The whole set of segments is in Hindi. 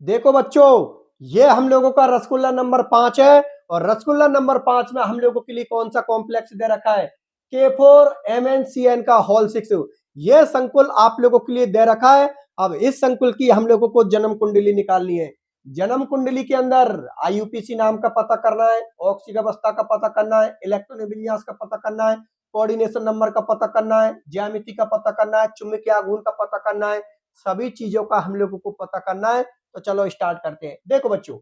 देखो बच्चों, ये हम लोगों का रसगुल्ला नंबर 5 है और रसगुल्ला नंबर 5 में हम लोगों के लिए कौन सा कॉम्प्लेक्स दे रखा है? K4MnCn का होल 6। ये संकुल आप लोगों के लिए दे रखा है। अब इस संकुल की हम लोगों को जन्म कुंडली निकालनी है। जन्म कुंडली के अंदर आईयूपीसी नाम का पता करना है, ऑक्सीय अवस्था का पता करना है, इलेक्ट्रॉन विन्यास का पता करना है, कोऑर्डिनेशन नंबर का पता करना है, ज्यामिति का पता करना है, चुंबकीय आघूर्ण का पता करना है। सभी चीजों का हम लोगों को पता करना है। तो चलो स्टार्ट करते हैं। देखो बच्चों,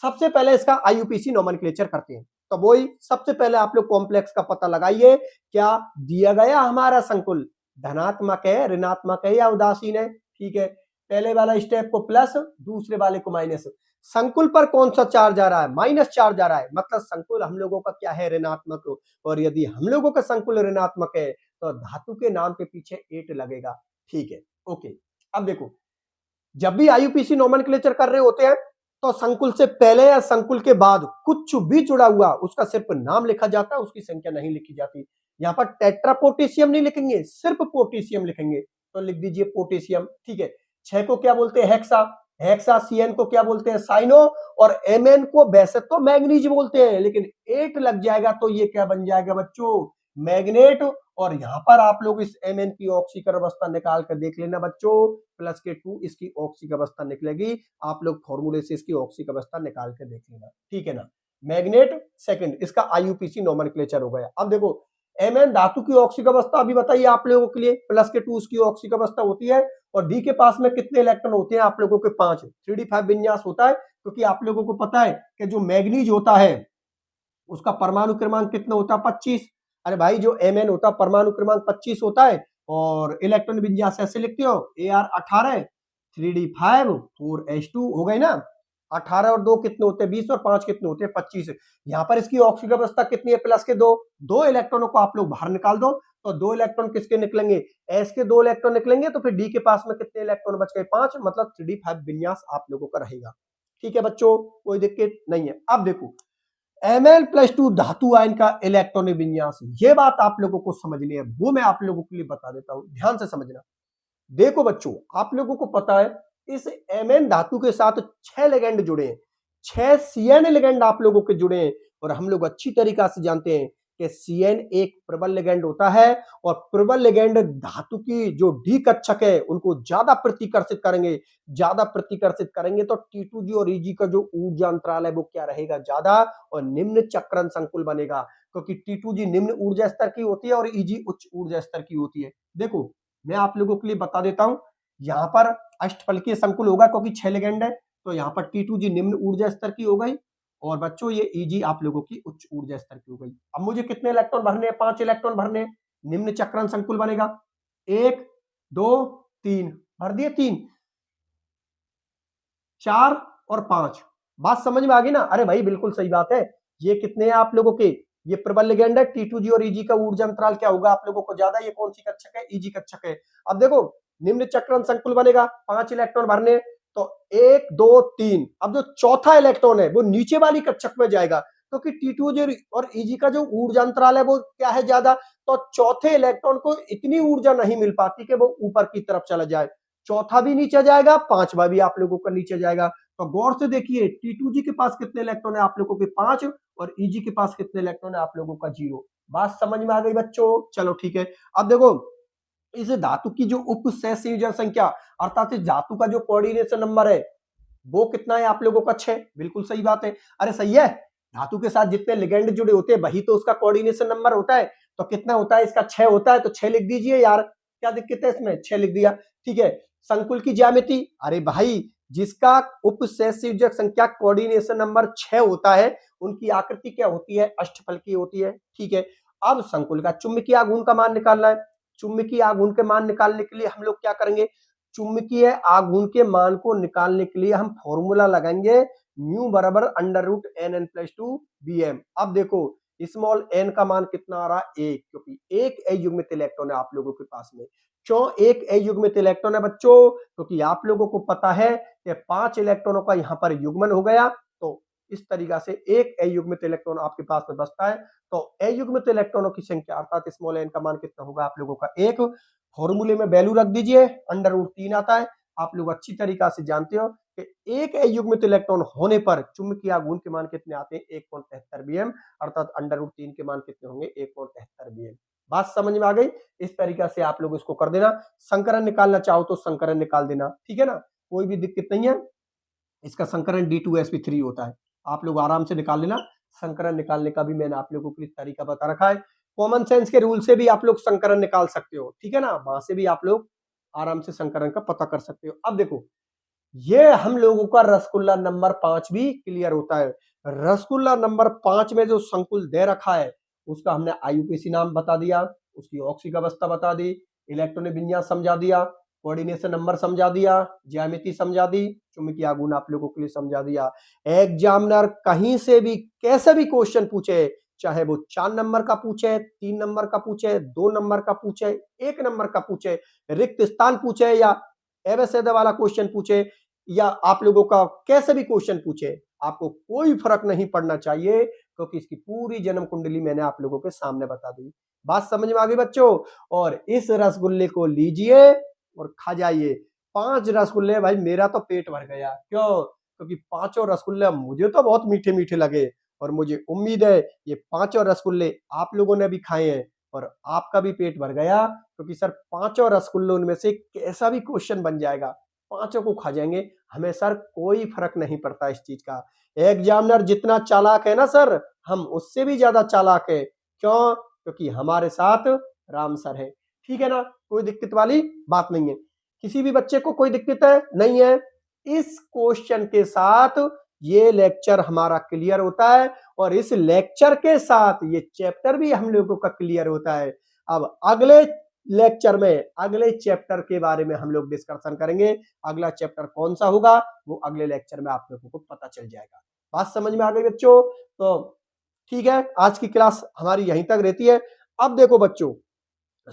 सबसे पहले इसका आईयूपीसी नोमेनक्लेचर करते हैं। तो वही सबसे पहले आप लोग कॉम्प्लेक्स का पता लगाइए। क्या दिया गया हमारा संकुल धनात्मक है, ऋणात्मक है या उदासीन है? ठीक है, पहले वाला स्टेप को प्लस, दूसरे वाले को माइनस। संकुल पर कौन सा चार्ज जा रहा है? माइनस चार्ज जा रहा है, मतलब संकुल हम लोगों का क्या है? ऋणात्मक। और यदि हम लोगों का संकुल ऋणात्मक है तो धातु के नाम के पीछे 8 लगेगा। ठीक है, ओके। अब देखो, जब भी आईयूपीसी नोमेनक्लेचर कर रहे होते हैं तो संकुल से पहले या संकुल के बाद कुछ भी जुड़ा हुआ उसका सिर्फ नाम लिखा जाता है, उसकी संख्या नहीं लिखी जाती। यहां पर टेट्रा पोटेशियम नहीं लिखेंगे, सिर्फ पोटेशियम लिखेंगे। तो लिख दीजिए पोटेशियम। ठीक है, 6 को क्या बोलते हैं? हेक्सा। हेक्सा। सीएन को क्या बोलते हैं? साइनो। और एमएन को वैसे तो मैग्नीज बोलते हैं, लेकिन 8 लग जाएगा तो ये क्या बन जाएगा बच्चों? मैग्नेट। और यहां पर आप लोग इस एमएन की ऑक्सीकर अवस्था निकाल कर देख लेना बच्चों। प्लस के 2 इसकी ऑक्सीक अवस्था निकलेगी। आप लोग फॉर्मूले से इसकी ऑक्सीक अवस्था निकाल के देख लेना। ठीक है ना? मैग्नेट सेकंड, इसका आईयूपीसी नोमेनक्लेचर हो गया। अब देखो, एमएन धातु की ऑक्सीक अवस्था अभी बताइए आप लोगों के लिए। प्लस के 2 उसकी ऑक्सीक अवस्था होती है। और डी के पास में कितने इलेक्ट्रॉन होते हैं आप लोगों के? 5। 3d5 विन्यास होता है, क्योंकि आप लोगों को पता है कि जो मैग्नीज होता है उसका परमाणु क्रमांक कितना होता है? 25। अरे भाई, जो Mn होता है परमाणु क्रमांक 25 होता है। और इलेक्ट्रॉन विन्यास ऐसे लिखते हो, Ar 18, 3d5, 4s2 हो गए ना। 18 और 2 कितने होते हैं? 20 और 5 कितने होते हैं? 25। यहाँ पर इसकी ऑक्सीजन अवस्था कितनी है? प्लस के 2। 2 इलेक्ट्रॉनों को आप लोग बाहर निकाल दो तो 2 इलेक्ट्रॉन किसके निकलेंगे? एस के 2 इलेक्ट्रॉन निकलेंगे। तो फिर डी के पास में कितने इलेक्ट्रॉन बच गए? 5, मतलब 3d5 विन्यास आप लोगों का रहेगा। ठीक है बच्चों, कोई दिक्कत नहीं है। अब देखो, Ml+2 धातु आयन का इलेक्ट्रॉनिक विन्यास, ये बात आप लोगों को समझनी है, वो मैं आप लोगों के लिए बता देता हूं, ध्यान से समझना। देखो बच्चों, आप लोगों को पता है इस Mn धातु के साथ 6 लिगेंड जुड़े हैं, 6 Cn लिगेंड आप लोगों के जुड़े हैं। और हम लोग अच्छी तरीका से जानते हैं कि Cn एक प्रबल लिगेंड होता है। और प्रबल लिगेंड धातु की जो डी कक्षक है उनको ज्यादा प्रतिकर्षित करेंगे। ज्यादा प्रतिकर्षित करेंगे तो T2G और Eg का जो ऊर्जा अंतराल है वो क्या रहेगा? ज्यादा। और निम्न चक्रण संकुल बनेगा, क्योंकि T2G निम्न ऊर्जा स्तर की होती है और Eg उच्च ऊर्जा स्तर की होती है। देखो, मैं आप लोगों के लिए बता देता हूं, यहां पर अष्टफलकीय संकुल होगा क्योंकि 6 लिगेंड है। तो यहां पर T2G निम्न ऊर्जा स्तर की हो गई और बच्चों ये Eg आप लोगों की उच्च ऊर्जा स्तर की हो गई। अब मुझे कितने इलेक्ट्रॉन भरने हैं? 5 इलेक्ट्रॉन भरने हैं। निम्न चक्रण संकुल बनेगा। 1 2 3 भर दिए। 3 4 और 5। बात समझ में आ गई ना? अरे भाई बिल्कुल सही बात है। ये कितने हैं आप लोगों के? ये प्रबल लिगेंड है। T2G और Eg का ऊर्जा अंतराल क्या होगा आप लोगों को? ज्यादा। ये कौन सी कक्षक है? Eg कक्षक है। अब देखो, निम्न चक्रण संकुल बनेगा, 5 इलेक्ट्रॉन भरने। तो 1 2 3। अब जो चौथा इलेक्ट्रॉन है वो नीचे वाली कक्षक में जाएगा, क्योंकि T2G और Eg का जो ऊर्जा अंतराल है वो क्या है? ज्यादा। तो चौथे इलेक्ट्रॉन को इतनी ऊर्जा नहीं मिल पाती कि वो ऊपर की तरफ चला जाए। चौथा भी नीचे जाएगा, पांचवा भी आप लोगों का नीचे जाएगा। तो गौर से देखिए, T2G के पास कितने इलेक्ट्रॉन है आप लोगों के? 5। और Eg के पास कितने इलेक्ट्रॉन है आप लोगों का? 0। बात समझ में आ गई बच्चों? चलो ठीक है। अब देखो, इस धातु की जो उपसहसंयोजन संख्या, अर्थात इस धातु का जो कोऑर्डिनेशन नंबर है वो कितना है आप लोगों का? 6। बिल्कुल सही बात है। अरे सही है, धातु के साथ जितने लिगेंड जुड़े होते हैं वही तो उसका कोऑर्डिनेशन नंबर होता है। तो कितना होता है? इसका 6 होता है। तो 6 लिख दीजिए यार, क्या दिक्कत है इसमें? 6 लिख दिया। ठीक है, संकुल की ज्यामिति, अरे भाई जिसका उपसहसंयोजक संख्या कोऑर्डिनेशन नंबर 6 होता है उनकी आकृति क्या होती है? अष्टफलकीय होती है। ठीक है, अब संकुल का चुंबकीय आघूर्ण का मान निकालना है। चुंबकीय आघूर्ण के मान निकालने के लिए हम लोग क्या करेंगे? चुंबकीय आघूर्ण के मान को निकालने के लिए हम फॉर्मूला लगाएंगे, म्यू बराबर √NN+2 Bm। अब देखो, स्मॉल n का मान कितना आ रहा है? 1, क्योंकि एक अयुग्मित इलेक्ट्रॉन है आप लोगों के पास में। क्यों एक अयुग्मित इलेक्ट्रॉन है बच्चों? क्योंकि आप लोगों को पता है कि 5 इलेक्ट्रॉनों का यहां पर युग्मन हो गया। तो इस तरीका से एक अयुग्मित इलेक्ट्रॉन आपके पास में बचता है। तो अयुग्मित इलेक्ट्रॉनों की संख्या अर्थात स्मॉल n का मान कितना होगा आप लोगों का? 1। फॉर्मूले में वैल्यू रख दीजिए, √3 आता है। आप लोग अच्छी तरीका से जानते हो कि एक अयुग्मित इलेक्ट्रॉन होने पर चुंबकीय आघूर्ण के मान कितने आते हैं 1.73 बीएम, अर्थात √3 के मान कितने होंगे 1.73 बीएम। बात समझ में आ गई। इस तरीका से आप लोग इसको कर देना। संकरण निकालना चाहो तो संकरण निकाल देना, ठीक है ना, कोई भी दिक्कत नहीं है। इसका संकरण D2sp3 होता है, आप लोग आराम से निकाल लेना। संकरण निकालने का भी मैंने आप लोगों को इस तरीका बता रखा है। कॉमन सेंस के रूल से भी आप लोग संकरण निकाल सकते हो, ठीक है ना, वहां से भी आप लोग आराम से संकरण का पता कर सकते हो। अब देखो, ये हम लोगों का रसगुल्ला नंबर 5 भी क्लियर होता है। रसगुल्ला नंबर 5 में जो संकुल दे रखा है उसका हमने आईयूपीएसी नाम बता दिया, उसकी ऑक्सीक अवस्था बता दी, इलेक्ट्रॉनिक विन्यास समझा दिया, कोऑर्डिनेशन नंबर समझा दिया, ज्यामिति समझा दी, चुंबकीय आघूर्ण आप लोगों के लिए समझा दिया। एग्जामिनर कहीं से भी कैसे भी क्वेश्चन पूछे, चाहे वो 4 नंबर का पूछे, 3 नंबर का पूछे, 2 नंबर का पूछे, 1 नंबर का पूछे, रिक्त स्थान पूछे या एवं वाला क्वेश्चन पूछे, या आप लोगों का कैसे भी क्वेश्चन पूछे, आपको कोई फर्क नहीं पड़ना चाहिए, क्योंकि इसकी पूरी जन्म कुंडली मैंने आप लोगों के सामने बता दी। बात समझ में आ गई बच्चों? और इस रसगुल्ले को लीजिए और खा जाइए। 5 रसगुल्ले, भाई मेरा तो पेट भर गया। क्यों? क्योंकि पांचों रसगुल्ले मुझे तो बहुत मीठे मीठे लगे, और मुझे उम्मीद है ये पांचों रसगुल्ले आप लोगों ने भी खाए हैं और आपका भी पेट भर गया, क्योंकि सर पांचों रसगुल्लों में से कैसा भी क्वेश्चन बन जाएगा, पांचों को खा जाएंगे, हमें सर कोई फर्क नहीं पड़ता इस चीज का। एग्जामिनर जितना चालाक है ना सर, हम उससे भी ज्यादा चालाक है। क्यों? क्योंकि हमारे साथ राम सर है, ठीक है ना, कोई दिक्कत वाली बात नहीं है। किसी भी बच्चे को कोई दिक्कत है नहीं है? इस क्वेश्चन के साथ ये लेक्चर हमारा क्लियर होता है, और इस लेक्चर के साथ ये चैप्टर भी हम लोगों का क्लियर होता है। अब अगले लेक्चर में अगले चैप्टर के बारे में हम लोग डिस्कशन करेंगे। अगला चैप्टर कौन सा होगा वो अगले लेक्चर में आप लोगों को पता चल जाएगा। बात समझ में आ गई बच्चों? तो ठीक है, आज की क्लास हमारी यहीं तक रहती है। अब देखो बच्चों,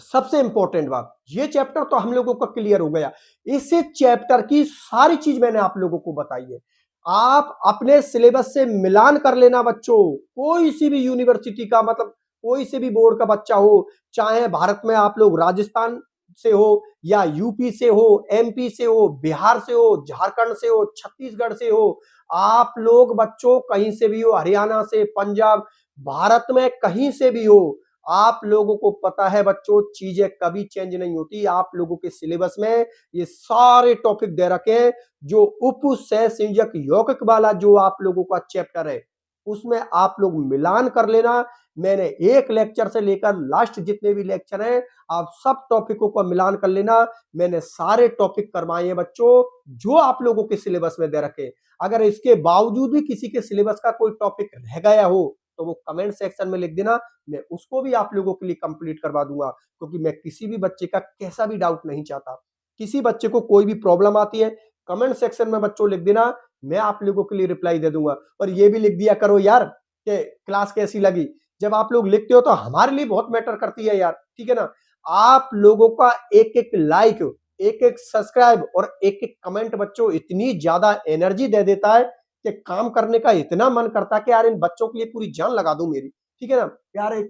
सबसे इंपॉर्टेंट बात, ये चैप्टर तो हम लोगों का क्लियर हो गया। इस चैप्टर की सारी चीज मैंने आप लोगों को बताई है। आप अपने सिलेबस से मिलान कर लेना बच्चों। कोई सी भी यूनिवर्सिटी का, मतलब कोई से भी बोर्ड का बच्चा हो, चाहे भारत में आप लोग राजस्थान से हो या यूपी से हो, एमपी से हो, बिहार से हो, झारखंड से हो, छत्तीसगढ़ से हो, आप लोग बच्चों कहीं से भी हो, हरियाणा से, पंजाब, भारत में कहीं से भी हो, आप लोगों को पता है बच्चों चीजें कभी चेंज नहीं होती। आप लोगों के सिलेबस में ये सारे टॉपिक दे रखे हैं। जो उप सह संयोजक यौगिक वाला जो आप लोगों का चैप्टर है, उसमें आप लोग मिलान कर लेना। मैंने एक लेक्चर से लेकर लास्ट जितने भी लेक्चर हैं, आप सब टॉपिकों को मिलान कर लेना। मैंने सारे टॉपिक करवाए हैं बच्चों जो आप लोगों के सिलेबस में दे रखे। अगर इसके बावजूद भी किसी के सिलेबस का कोई टॉपिक रह गया हो तो वो कमेंट सेक्शन में लिख देना, मैं उसको भी आप लोगों के लिए कंप्लीट करवा दूंगा, क्योंकि मैं किसी भी बच्चे का कैसा भी डाउट नहीं चाहता। किसी बच्चे को कोई भी प्रॉब्लम आती है, कमेंट सेक्शन में बच्चों लिख देना, मैं आप लोगों के लिए रिप्लाई दे दूंगा। और ये भी लिख दिया करो यार कि क्लास कैसी लगी। जब आप लोग लिखते हो तो हमारे लिए बहुत मैटर करती है यार, ठीक है ना। आप लोगों का एक एक लाइक, एक एक सब्सक्राइब और एक एक कमेंट बच्चों इतनी ज्यादा एनर्जी दे देता है कि काम करने का इतना मन करता है कि यार इन बच्चों के लिए पूरी जान लगा दूं मेरी, ठीक है ना यार। एक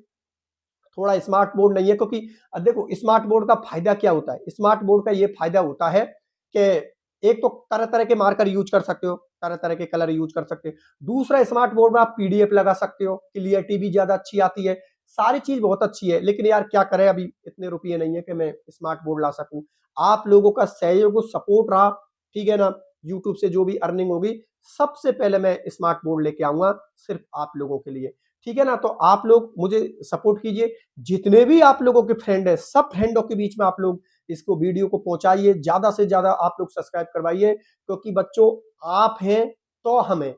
थोड़ा स्मार्ट बोर्ड नहीं है, क्योंकि देखो स्मार्ट बोर्ड का फायदा क्या होता है। स्मार्ट बोर्ड का ये फायदा होता है कि एक तो तरह तरह के मार्कर यूज कर सकते हो, तरह तरह के कलर यूज कर सकते हो। दूसरा, स्मार्ट बोर्ड में आप पीडीएफ लगा सकते हो, क्लियरिटी भी ज्यादा अच्छी आती है, सारी चीज बहुत अच्छी है। लेकिन यार क्या करें, अभी इतने रुपये नहीं है कि मैं स्मार्ट बोर्ड ला सकूं। आप लोगों का सहयोग सपोर्ट रहा, ठीक है ना, यूट्यूब से जो भी अर्निंग होगी सबसे पहले मैं स्मार्ट बोर्ड लेके आऊंगा सिर्फ आप लोगों के लिए, ठीक है ना। तो आप लोग मुझे सपोर्ट कीजिए। जितने भी आप लोगों के फ्रेंड है, सब फ्रेंडों के बीच में आप लोग इसको वीडियो को पहुंचाइए, ज्यादा से ज्यादा आप लोग सब्सक्राइब करवाइए, क्योंकि बच्चों आप हैं तो हमें,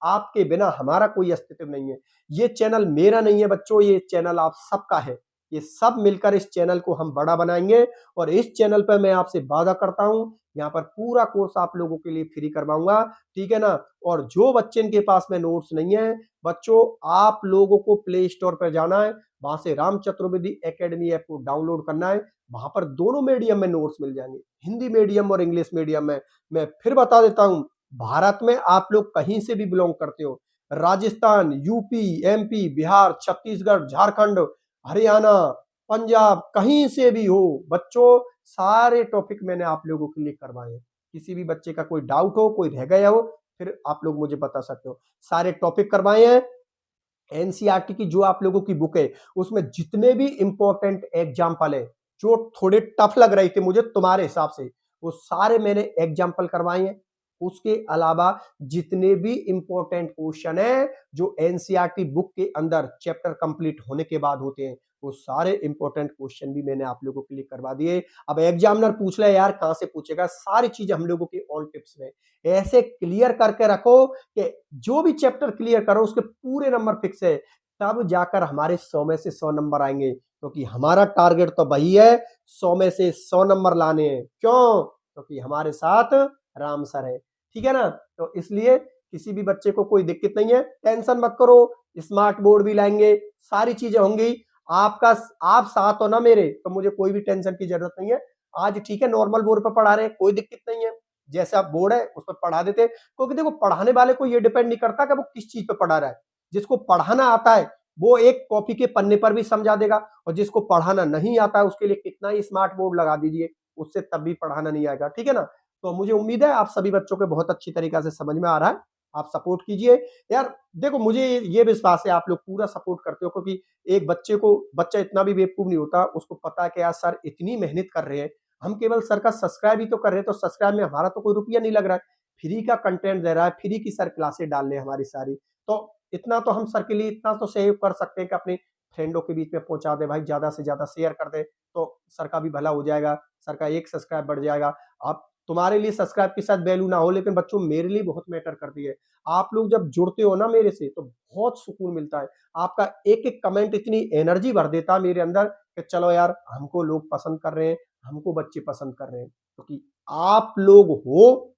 आपके बिना हमारा कोई अस्तित्व नहीं है। ये चैनल मेरा नहीं है बच्चों, ये चैनल आप सबका है। ये सब मिलकर इस चैनल को हम बड़ा बनाएंगे, और इस चैनल पर मैं आपसे वादा करता हूं यहाँ पर पूरा कोर्स आप लोगों के लिए फ्री करवाऊंगा, ठीक है ना। और जो बच्चे इनके पास में नोट्स नहीं है बच्चों, आप लोगों को प्ले स्टोर पर जाना है, वहां से राम चतुर्वेदी एकेडमी ऐप को डाउनलोड करना है। वहां पर दोनों मीडियम में नोट्स मिल जाएंगे, हिंदी मीडियम और इंग्लिश मीडियम में। मैं फिर बता देता हूं, भारत में आप लोग कहीं से भी बिलोंग करते हो, राजस्थान, यूपी, एमपी, बिहार, छत्तीसगढ़, झारखंड, हरियाणा, पंजाब, कहीं से भी हो बच्चों, सारे टॉपिक मैंने आप लोगों के लिए करवाए हैं। किसी भी बच्चे का कोई डाउट हो, कोई रह गया हो, फिर आप लोग मुझे बता सकते हो। सारे टॉपिक करवाए हैं। एनसीईआरटी की जो आप लोगों की बुक है उसमें जितने भी इंपॉर्टेंट एग्जाम्पल है जो थोड़े टफ लग रहे थे मुझे तुम्हारे हिसाब से, वो सारे मैंने एग्जाम्पल करवाए हैं। उसके अलावा जितने भी इंपॉर्टेंट क्वेश्चन है जो एनसीईआरटी बुक के अंदर चैप्टर कंप्लीट होने के बाद होते हैं, वो सारे इंपॉर्टेंट क्वेश्चन भी मैंने आप लोगों के लिए करवा दिए। अब एग्जामिनर पूछ ले यार कहां से पूछेगा, सारी चीजें हम लोगों के ऑन टिप्स में ऐसे क्लियर करके रखो कि जो भी चैप्टर क्लियर करो उसके पूरे नंबर फिक्स है, तब जाकर हमारे 100 में से 100 नंबर आएंगे, क्योंकि हमारा टारगेट तो वही है 100 में से 100 नंबर लाने हैं। क्यों? क्योंकि हमारे साथ राम सर है। ठीक है ना? तो इसलिए किसी भी बच्चे को कोई दिक्कत नहीं है, टेंशन मत करो, स्मार्ट बोर्ड भी लाएंगे, सारी चीजें होंगी। आपका आप साथ हो ना मेरे, तो मुझे कोई भी टेंशन की जरूरत नहीं है। आज ठीक है नॉर्मल बोर्ड पर पढ़ा रहे हैं, कोई दिक्कत नहीं है, जैसे आप बोर्ड है उस पर पढ़ा देते हैं। क्योंकि देखो पढ़ाने वाले को ये डिपेंड नहीं करता कि वो किस चीज पे पढ़ा रहा है। जिसको पढ़ाना आता है वो एक कॉपी के पन्ने पर भी समझा देगा, और जिसको पढ़ाना नहीं आता है उसके लिए कितना ही स्मार्ट बोर्ड लगा दीजिए, उससे तब भी पढ़ाना नहीं आएगा। ठीक है ना? तो मुझे उम्मीद है आप सभी बच्चों को बहुत अच्छी तरीका से समझ में आ रहा है। आप सपोर्ट कीजिए यार। देखो मुझे ये विश्वास है आप लोग पूरा सपोर्ट करते हो, क्योंकि एक बच्चा इतना भी बेवकूफ नहीं होता, उसको पता है कि यार सर इतनी मेहनत कर रहे हैं, हम केवल सर का सब्सक्राइब ही तो कर रहे हैं, तो सब्सक्राइब में हमारा तो कोई रुपया नहीं लग रहा है, फ्री का कंटेंट दे रहा है, फ्री की सर क्लासेस डाल रहे हैं हमारी सारी। तो इतना तो हम सर के लिए इतना तो सहयोग कर सकते हैं कि अपने फ्रेंडों के बीच में पहुंचा दे भाई, ज्यादा से ज्यादा शेयर कर दे, तो सर का भी भला हो जाएगा, सर का एक सब्सक्राइब बढ़ जाएगा। आप तुम्हारे लिए सब्सक्राइब के साथ वैल्यू ना हो, लेकिन बच्चों मेरे लिए बहुत मैटर करती है। आप लोग जब जुड़ते हो ना मेरे से तो बहुत सुकून मिलता है। आपका एक एक कमेंट इतनी एनर्जी भर देता है मेरे अंदर कि चलो यार हमको लोग पसंद कर रहे हैं, हमको बच्चे पसंद कर रहे हैं, क्योंकि आप लोग हो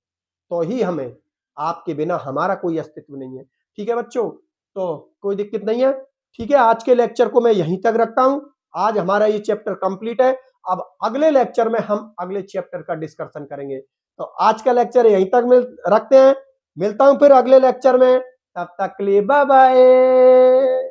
तो ही हमें, आपके बिना हमारा कोई अस्तित्व नहीं है। ठीक है बच्चों? तो कोई दिक्कत नहीं है। ठीक है, आज के लेक्चर को मैं यहीं तक रखता हूं। आज हमारा ये चैप्टर कंप्लीट है। अब अगले लेक्चर में हम अगले चैप्टर का डिस्कशन करेंगे। तो आज का लेक्चर यहीं तक रखते हैं। मिलता हूं फिर अगले लेक्चर में, तब तक के लिए बाय बाय।